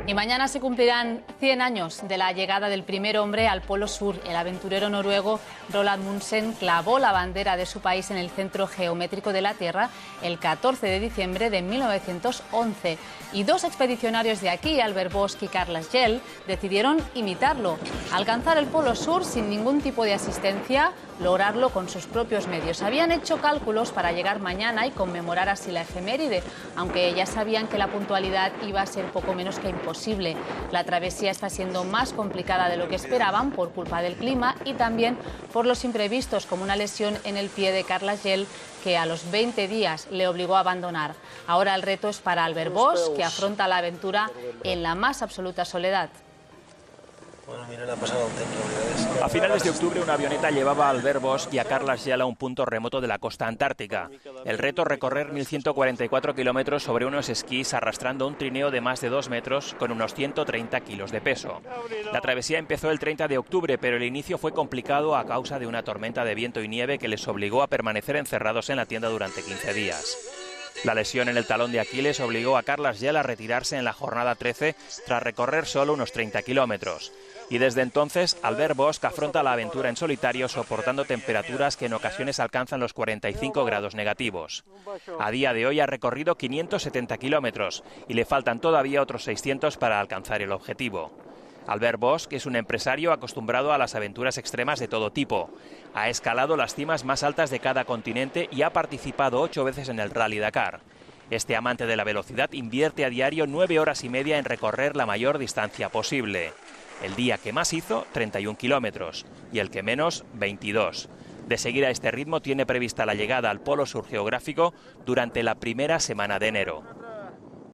Y mañana se cumplirán 100 años de la llegada del primer hombre al Polo Sur. El aventurero noruego Roald Amundsen clavó la bandera de su país en el centro geométrico de la Tierra el 14 de diciembre de 1911. Y dos expedicionarios de aquí, Albert Bosk y Carl Schjell, decidieron imitarlo. Alcanzar el Polo Sur sin ningún tipo de asistencia, lograrlo con sus propios medios. Habían hecho cálculos para llegar mañana y conmemorar así la efeméride, aunque ya sabían que la puntualidad iba a ser poco menos que imposible. La travesía está siendo más complicada de lo que esperaban por culpa del clima y también por los imprevistos, como una lesión en el pie de Carl Schjell, que a los 20 días le obligó a abandonar. Ahora el reto es para Albert Bosk, que afronta la aventura en la más absoluta soledad. Bueno, mira, le ha pasado un temblor. A finales de octubre, una avioneta llevaba a Albert Bosk y a Carl Schjell a un punto remoto de la costa antártica. El reto, recorrer 1.144 kilómetros sobre unos esquís arrastrando un trineo de más de 2 metros con unos 130 kilos de peso. La travesía empezó el 30 de octubre, pero el inicio fue complicado a causa de una tormenta de viento y nieve que les obligó a permanecer encerrados en la tienda durante 15 días. La lesión en el talón de Aquiles obligó a Carl Schjell a retirarse en la jornada 13 tras recorrer solo unos 30 kilómetros. Y desde entonces, Albert Bosk afronta la aventura en solitario, soportando temperaturas que en ocasiones alcanzan los 45 grados negativos. A día de hoy ha recorrido 570 kilómetros y le faltan todavía otros 600 para alcanzar el objetivo. Albert Bosk es un empresario acostumbrado a las aventuras extremas de todo tipo. Ha escalado las cimas más altas de cada continente y ha participado 8 veces en el Rally Dakar. Este amante de la velocidad invierte a diario 9 horas y media en recorrer la mayor distancia posible. El día que más hizo, 31 kilómetros, y el que menos, 22. De seguir a este ritmo, tiene prevista la llegada al Polo Sur geográfico durante la primera semana de enero.